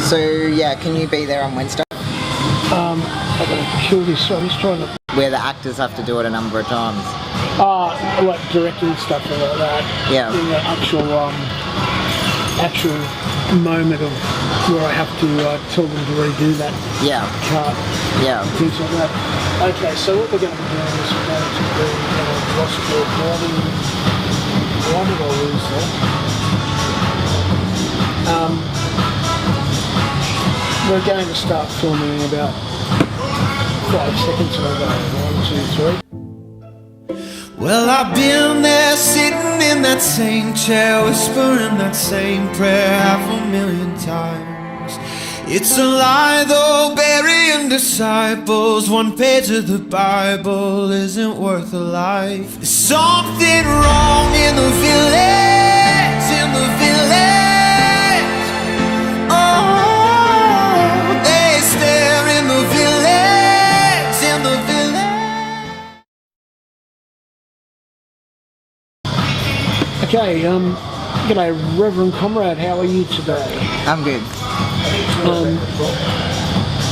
So yeah, can you be there on Wednesday? I gotta kill this, so I'm just trying to... Where the actors have to do it a number of times. Like directing stuff and like that. Yeah. In the actual moment of where I have to tell them to redo that cut. Yeah. Things like that. Okay, so what we're going to be doing is we're going to be lost your body. Why did I lose that? We're going to start filming in about 5 seconds. So we'll go 1, 2, 3. Well, I've been there sitting in that same chair, whispering that same prayer 500,000 times. It's a lie though, burying disciples. One page of the Bible isn't worth a life. There's something wrong in the village, in the village. Oh, they stare in the village, in the village. Okay, g'day Reverend Comrade, how are you today? I'm good.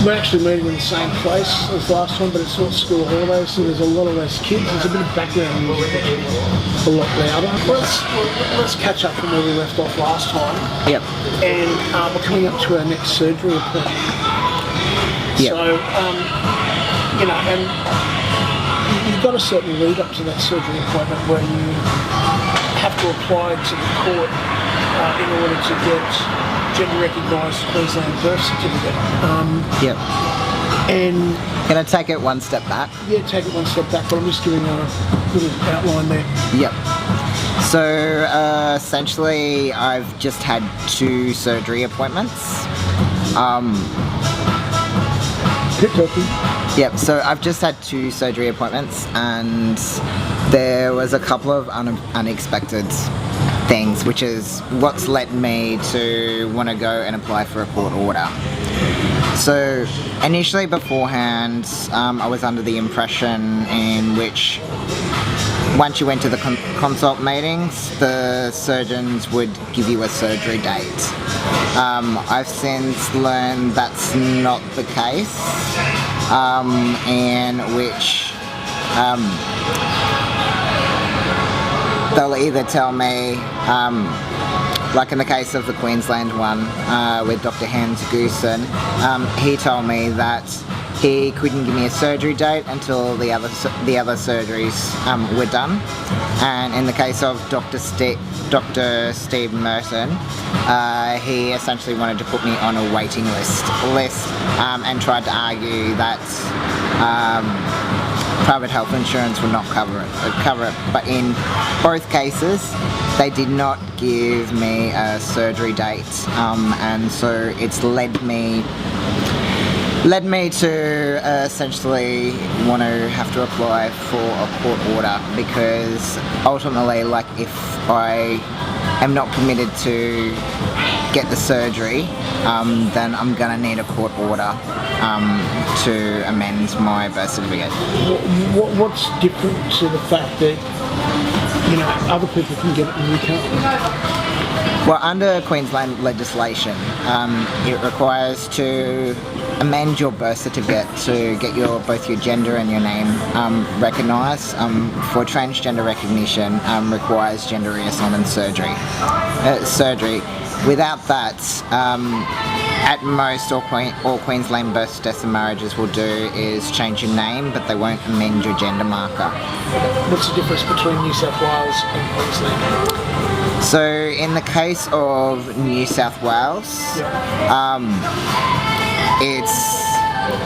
We're actually meeting in the same place as last time, but it's not school holidays, so there's a lot of less kids. There's a bit of background music, a lot louder. Let's catch up from where we left off last time. Yep. And we're coming up to our next surgery appointment. Yep. So, and you've got a certain lead up to that surgery appointment where you have to apply to the court in order to get gender recognised Queensland birth certificate. Yep. And Can I take it one step back? yeah, take it one step back, but I'm just giving a little outline there. Yep. So essentially, I've just had 2 surgery appointments. Keep talking. Yep, so I've just had 2 surgery appointments, and there was a couple of unexpected things, which is what's led me to want to go and apply for a court order. So initially beforehand, I was under the impression in which once you went to the consult meetings, the surgeons would give you a surgery date. I've since learned that's not the case, in which they'll either tell me, like in the case of the Queensland one with Dr. Hans Goosen, he told me that he couldn't give me a surgery date until the other surgeries were done. And in the case of Dr. Steve Merton, he essentially wanted to put me on a waiting list and tried to argue that private health insurance would not cover it. But in both cases, they did not give me a surgery date, and so it's led me to essentially want to have to apply for a court order, because ultimately, like, if I am not permitted to get the surgery, then I'm gonna need a court order to amend my birth certificate. What's different to the fact that other people can get it and you can't? Well, under Queensland legislation, it requires to amend your birth certificate to get both your gender and your name recognised. For transgender recognition, requires gender reassignment surgery. Without that, at most, all Queensland births, deaths and marriages will do is change your name, but they won't amend your gender marker. What's the difference between New South Wales and Queensland? So in the case of New South Wales, it's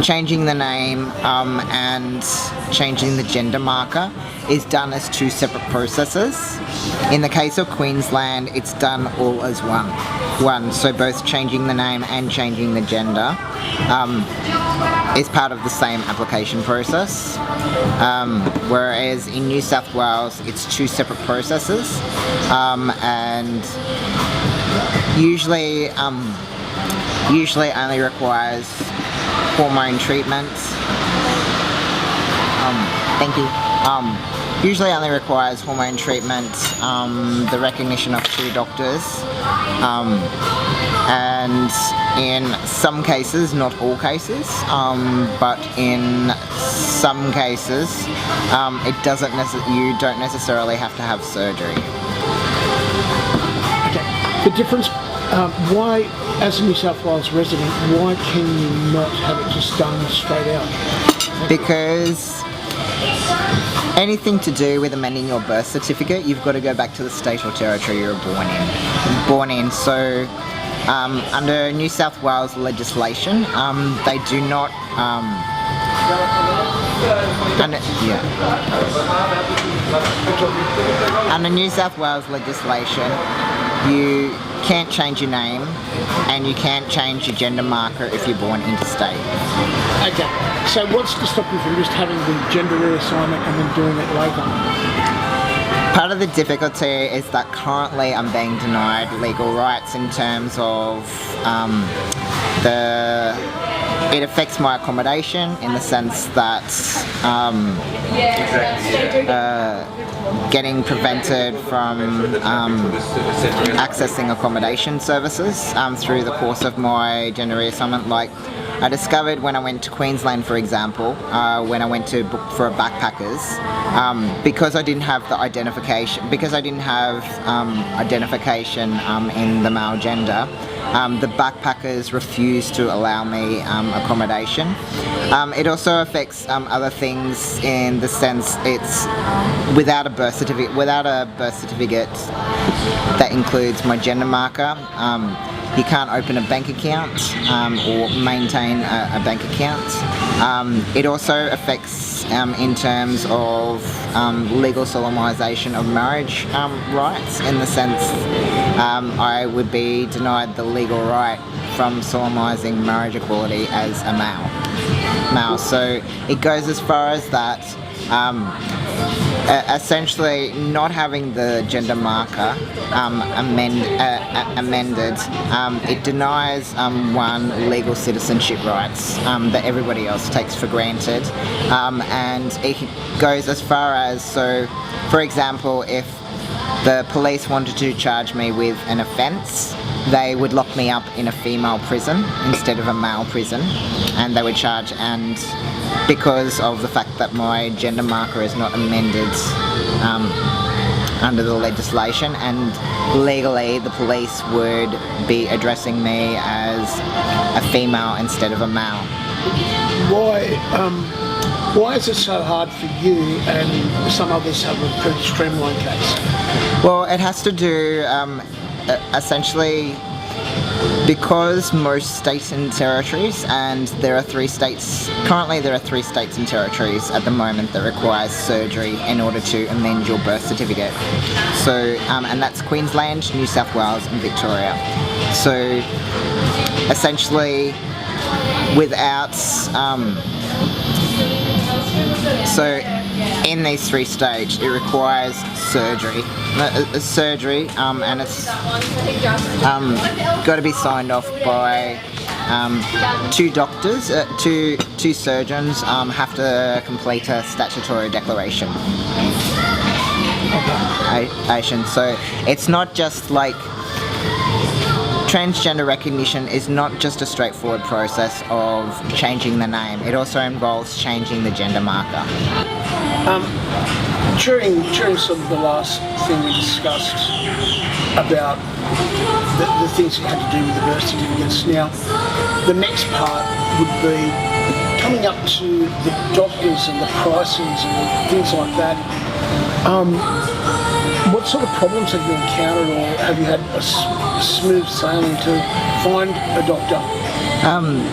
changing the name and changing the gender marker is done as 2 separate processes. In the case of Queensland, it's done all as one. So both changing the name and changing the gender is part of the same application process. Whereas in New South Wales, it's 2 separate processes, and usually only requires hormone treatment. Thank you. Usually only requires hormone treatment, the recognition of 2 doctors, and in some cases, not all cases, but in some cases, you don't necessarily have to have surgery. Okay. The difference, why, as a New South Wales resident, why can you not have it just done straight out? Because anything to do with amending your birth certificate, you've got to go back to the state or territory you were born in. So under New South Wales legislation, they do not under New South Wales legislation, you can't change your name and you can't change your gender marker if you're born interstate. Okay, so what's to stop you from just having the gender reassignment and then doing it later? Part of the difficulty is that currently I'm being denied legal rights in terms of it affects my accommodation in the sense that getting prevented from accessing accommodation services through the course of my gender reassignment. Like I discovered when I went to Queensland, for example, when I went to book for a backpackers, because I didn't have the identification, in the male gender, the backpackers refused to allow me accommodation. It also affects other things in the sense it's without a birth certificate that includes my gender marker. You can't open a bank account or maintain a bank account. It also affects in terms of legal solemnisation of marriage rights, in the sense I would be denied the legal right from solemnising marriage equality as a male. So it goes as far as that. Essentially, not having the gender marker amended, it denies one, legal citizenship rights that everybody else takes for granted, and it goes as far as, so for example, if the police wanted to charge me with an offence, they would lock me up in a female prison instead of a male prison, and they would charge, and because of the fact that my gender marker is not amended under the legislation, and legally the police would be addressing me as a female instead of a male. Why is it so hard for you and some others have a pretty streamlined case? Well, it has to do essentially because most states and territories, and there are 3 states, currently there are 3 states and territories at the moment that requires surgery in order to amend your birth certificate. So, and that's Queensland, New South Wales and Victoria. So, essentially, without, so in these 3 states, it requires surgery, and it's got to be signed off by 2 doctors, 2 surgeons have to complete a statutory declaration. So it's not just like, transgender recognition is not just a straightforward process of changing the name, it also involves changing the gender marker. During sort of the last thing we discussed about the things you had to do with the birth certificates, now the next part would be coming up to the doctors and the prices and things like that. What sort of problems have you encountered, or have you had a smooth sailing to find a doctor?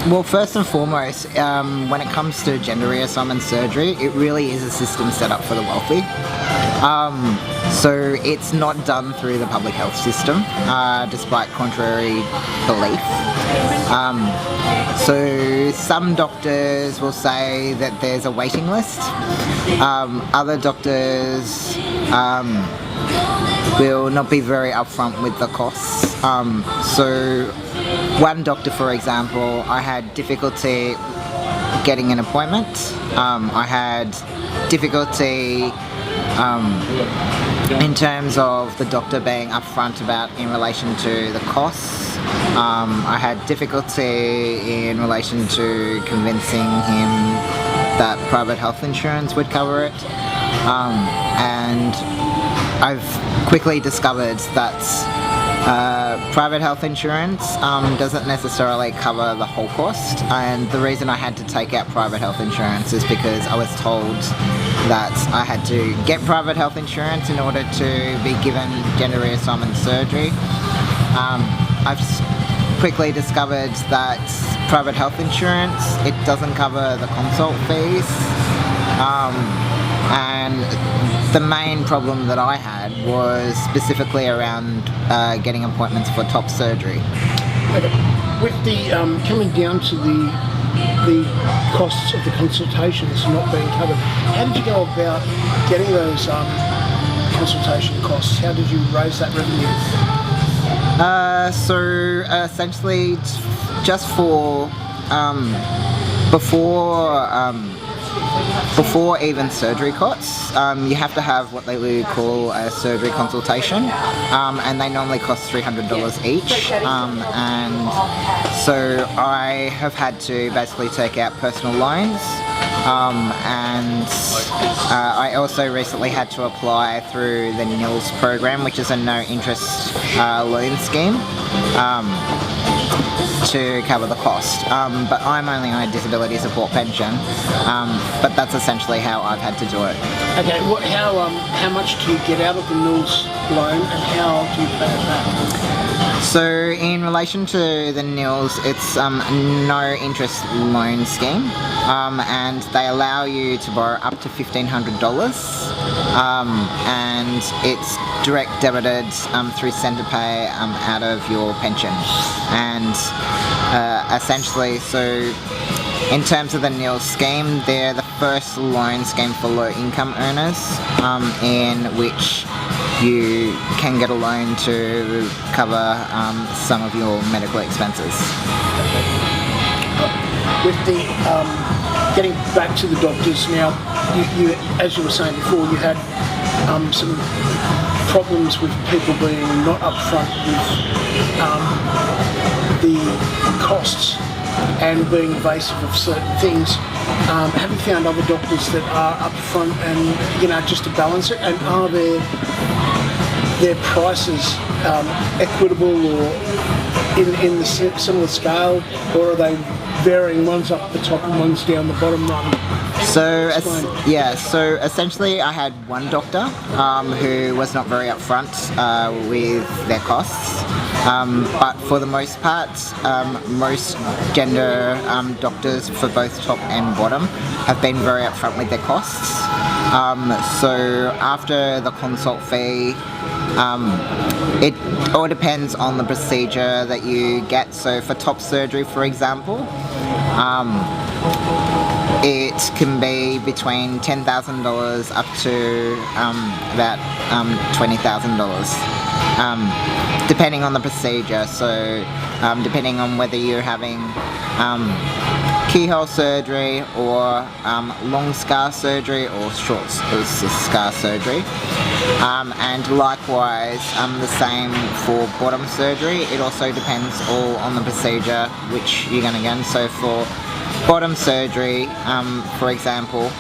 Well, first and foremost, when it comes to gender reassignment surgery, it really is a system set up for the wealthy. So it's not done through the public health system, despite contrary belief. So some doctors will say that there's a waiting list. Other doctors will not be very upfront with the costs. So one doctor, for example, I had difficulty getting an appointment. I had difficulty In terms of the doctor being upfront about in relation to the costs, I had difficulty in relation to convincing him that private health insurance would cover it, and I've quickly discovered that private health insurance doesn't necessarily cover the whole cost, and the reason I had to take out private health insurance is because I was told that I had to get private health insurance in order to be given gender reassignment surgery. I've quickly discovered that private health insurance, it doesn't cover the consult fees, and the main problem that I had was specifically around getting appointments for top surgery. Okay. With the coming down to the costs of the consultations not being covered, how did you go about getting those consultation costs? How did you raise that revenue? So essentially, just for before even surgery costs, you have to have what they would call a surgery consultation, and they normally cost $300 each, and so I have had to basically take out personal loans, and I also recently had to apply through the NILS program, which is a no interest loan scheme, to cover the cost, but I'm only on a disability support pension, but that's essentially how I've had to do it. Okay, how much do you get out of the NILS loan and how do you pay it back? So in relation to the NILS, it's no interest loan scheme, and they allow you to borrow up to $1,500, and it's direct debited through CenterPay out of your pension, and essentially, so in terms of the NILS scheme, they're the first loan scheme for low income earners, in which you can get a loan to cover some of your medical expenses. With the getting back to the doctors now, you as you were saying before, you had some problems with people being not upfront with the costs and being evasive of certain things. Have you found other doctors that are upfront and just to balance it? And are their prices equitable or in the similar scale, or are they varying? One's up the top and one's down the bottom run? So essentially I had one doctor who was not very upfront with their costs, but for the most part, most gender doctors for both top and bottom have been very upfront with their costs. So after the consult fee, it all depends on the procedure that you get. So for top surgery, for example, it can be between $10,000 up to about $20,000, depending on the procedure. So depending on whether you're having keyhole surgery or long scar surgery or short scar surgery. And likewise, the same for bottom surgery. It also depends all on the procedure which you're going to get. So for bottom surgery, for example,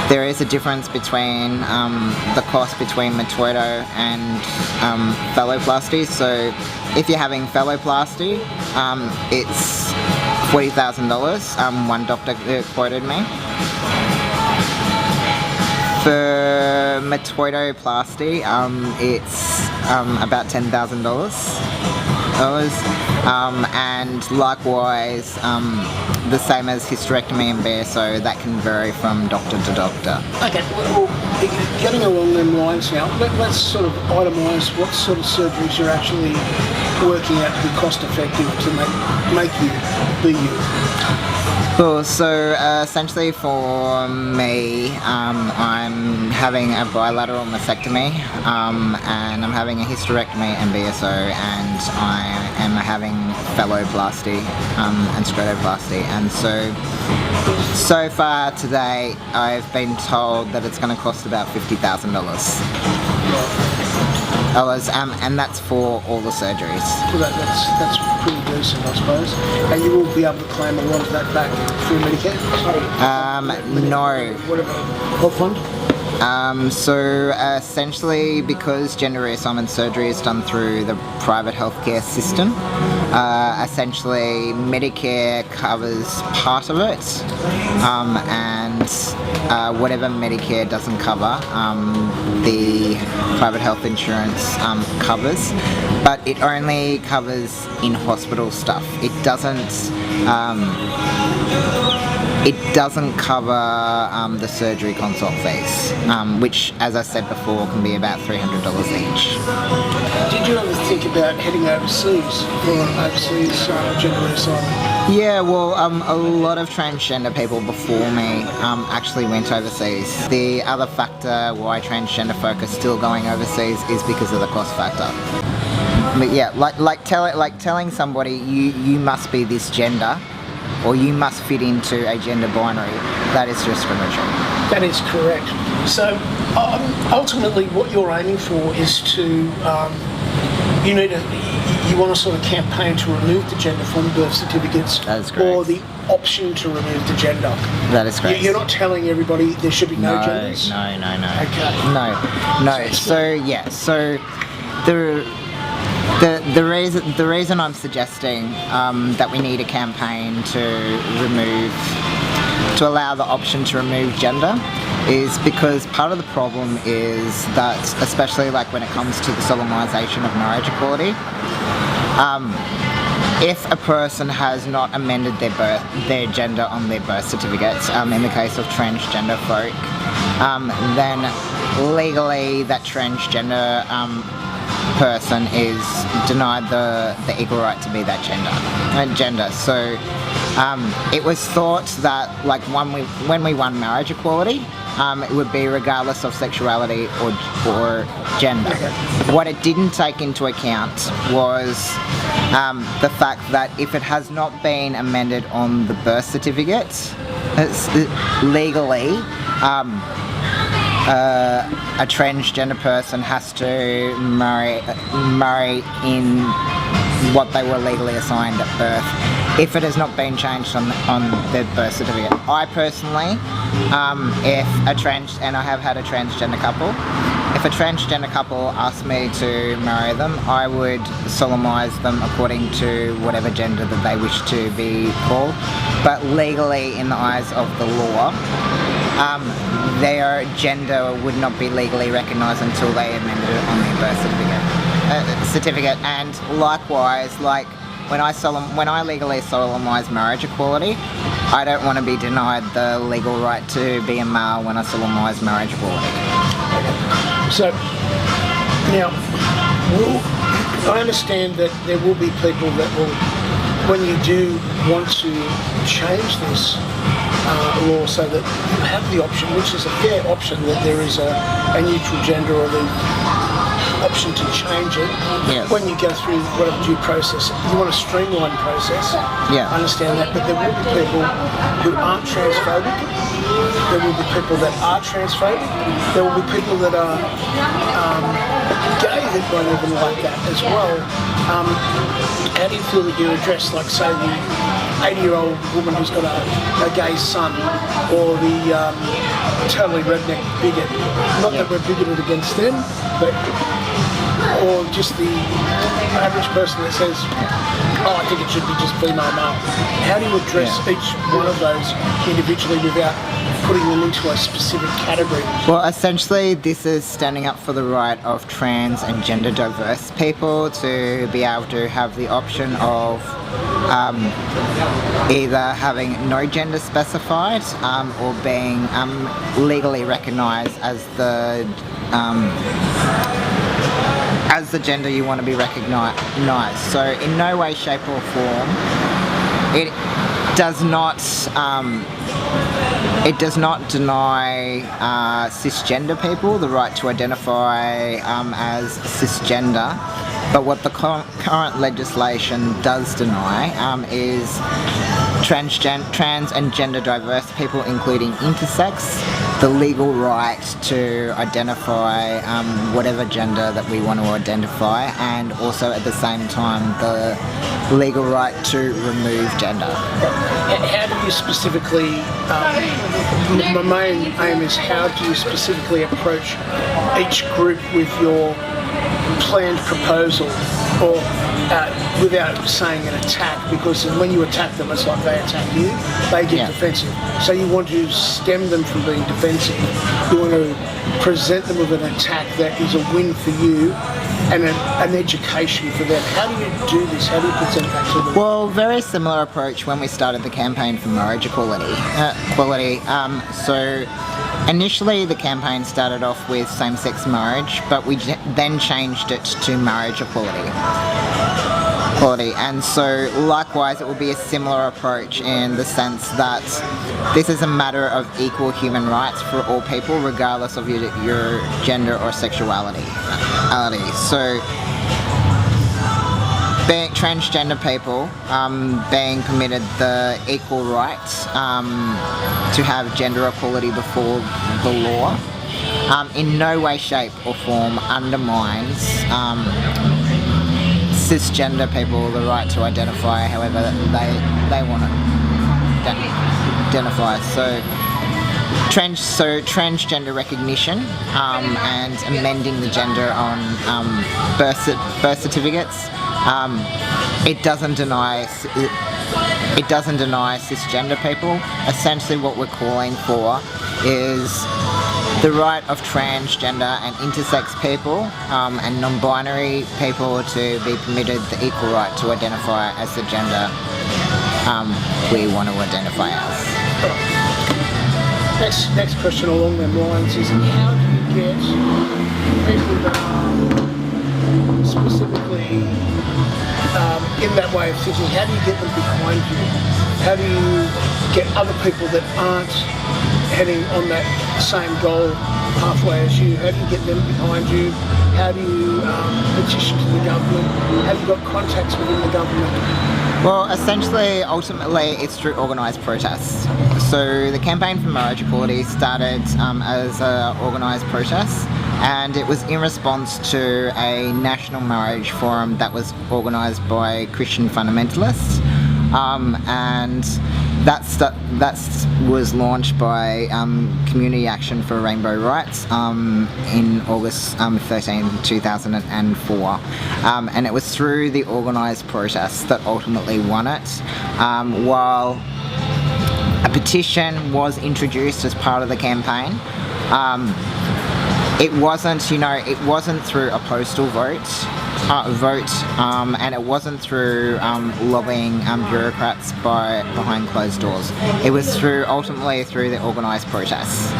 there is a difference between the cost between metoido and phalloplasty. So if you're having phalloplasty, it's $40,000, one doctor quoted me. For metoidoplasty, it's about $10,000. And likewise, the same as hysterectomy and BSO, that can vary from doctor to doctor. Okay, well, getting along them lines now, let's sort of itemise what sort of surgeries you're actually working out to be cost effective to make you be you. Cool. So essentially for me, I'm having a bilateral mastectomy, and I'm having a hysterectomy and BSO, and I am having phalloplasty and scrotoplasty. And so far today, I've been told that it's going to cost about $50,000. And that's for all the surgeries. Well, that's pretty decent, I suppose. And you will be able to claim a lot of that back through Medicare? No. Whatever. What fund? So essentially, because gender reassignment surgery is done through the private healthcare system, essentially Medicare covers part of it, and whatever Medicare doesn't cover, the private health insurance covers, but it only covers in-hospital stuff. It doesn't cover the surgery consult fees, which, as I said before, can be about $300 each. Did you ever think about heading overseas for an overseas gender reassignment? Yeah, well, a lot of transgender people before me actually went overseas. The other factor why transgender folk are still going overseas is because of the cost factor. But yeah, like telling somebody you must be this gender, or you must fit into a gender binary, that is discriminatory. That is correct. So ultimately what you're aiming for is to, you want to sort of campaign to remove the gender from birth certificates. That is correct. Or the option to remove the gender. That is correct. You're not telling everybody there should be no genders? No. Okay. No. So yeah, so the reason I'm suggesting that we need a campaign to allow the option to remove gender is because part of the problem is that, especially like when it comes to the solemnisation of marriage equality, if a person has not amended their gender on their birth certificates, in the case of transgender folk, then legally that transgender person is denied the equal right to be that gender. So it was thought that like when we won marriage equality, it would be regardless of sexuality or gender. What it didn't take into account was the fact that if it has not been amended on the birth certificate, legally a transgender person has to marry in what they were legally assigned at birth if it has not been changed on their birth certificate. I personally, and I have had a transgender couple, if a transgender couple asked me to marry them, I would solemnise them according to whatever gender that they wish to be called. But legally, in the eyes of the law, their gender would not be legally recognised until they amended it on their birth certificate. And likewise, like when I legally solemnise marriage equality, I don't want to be denied the legal right to be a male when I solemnise marriage equality. So now, I understand that there will be people that will, when you do want to change this law so that you have the option, which is a fair option, that there is a neutral gender or the option to change it. Yes. When you go through whatever due process, you want a streamlined process. Yeah. I understand that, but there will be people who aren't transphobic. There will be people that are transphobic. There will be people that are gay that won't even like that as well. How do you feel that you address, like, say, the 80-year-old woman who's got a gay son, or the totally redneck bigot? Not that we're bigoted against them, but or just the average person that says, oh, I think it should be just female male. How do you address each one of those individually without putting them into a specific category? Well, essentially this is standing up for the right of trans and gender diverse people to be able to have the option of either having no gender specified or being legally recognised as the gender you want to be recognised. So in no way, shape or form, does not it does not deny cisgender people the right to identify as cisgender, but what the current legislation does deny is trans and gender diverse people, including intersex, the legal right to identify whatever gender that we want to identify, and also at the same time the legal right to remove gender. How do you specifically, my main aim is how do you specifically approach each group with your planned proposal, or without saying an attack, because when you attack them it's like they attack you, they get defensive. So you want to stem them from being defensive. You want to present them with an attack that is a win for you and an education for them. How do you do this? How do you present that to them? Well, very similar approach when we started the campaign for marriage equality. So initially the campaign started off with same-sex marriage, but we then changed it to marriage equality. And so likewise it will be a similar approach in the sense that this is a matter of equal human rights for all people regardless of your gender or sexuality. So being transgender people being permitted the equal right to have gender equality before the law in no way, shape or form undermines cisgender people the right to identify however they want to identify. So transgender recognition and amending the gender on birth certificates. It doesn't deny cisgender people. Essentially, what we're calling for is the right of transgender and intersex people and non-binary people to be permitted the equal right to identify as the gender we want to identify as. Next question along them lines is, how do you get people that are specifically in that way of thinking, how do you get them behind you? How do you get other people that aren't heading on that same goal pathway as you? How do you get them behind you? How do you petition to the government? Have you got contacts within the government? Well, essentially, ultimately, it's through organised protests. So the campaign for marriage equality started as an organised protest, and it was in response to a national marriage forum that was organised by Christian fundamentalists, and that was launched by Community Action for Rainbow Rights in August 13, 2004. And it was through the organised protests that ultimately won it, while a petition was introduced as part of the campaign. It wasn't through a postal vote, and it wasn't through lobbying bureaucrats behind closed doors. It was ultimately through the organised protests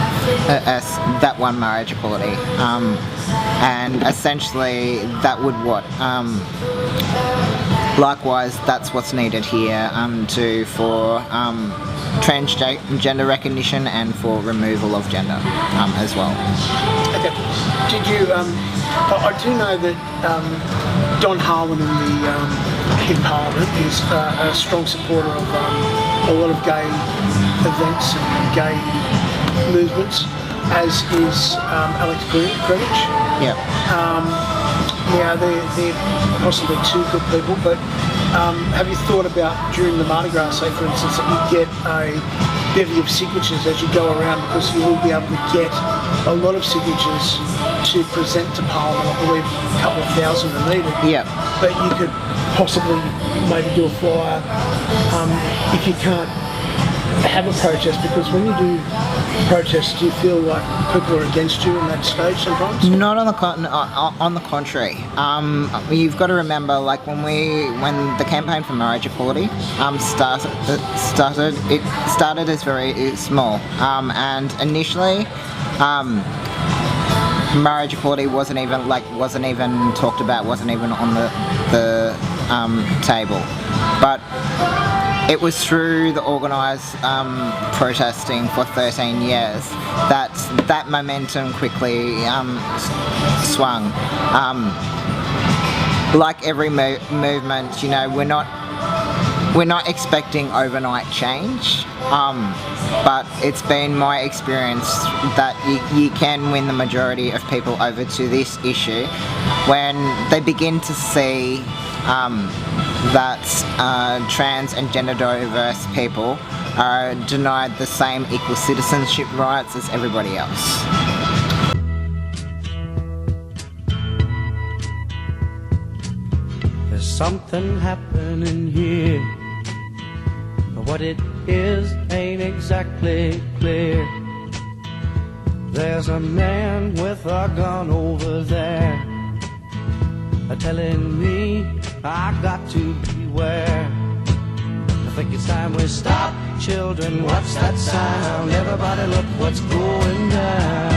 that won marriage equality, and essentially that would likewise that's what's needed here for transgender recognition and for removal of gender as well. Okay. Did you? I do know that Don Harlan in Parliament is a strong supporter of a lot of gay events and gay movements, as is Alex Greenwich. Yeah. Yeah, they're possibly two good people, but have you thought about during the Mardi Gras, say for instance, that you get a bevy of signatures as you go around, because you will be able to get a lot of signatures to present to Parliament. I believe a couple of thousand are needed. Yeah. But you could possibly maybe do a flyer if you can't have a protest, because when you do protests, do you feel like people are against you in that stage sometimes? Not on the contrary. You've got to remember, like when the campaign for marriage equality started. It started as very small, and initially, marriage equality wasn't even talked about, wasn't even on the table, but it was through the organised protesting for 13 years that momentum quickly swung. Like every movement, you know, we're not expecting overnight change, but it's been my experience that you can win the majority of people over to this issue when they begin to see that trans and gender diverse people are denied the same equal citizenship rights as everybody else. There's something happening here. What it is ain't exactly clear. There's a man with a gun over there, telling me I got to beware. I think it's time we stop. Children, what's that sound? Everybody look what's going down.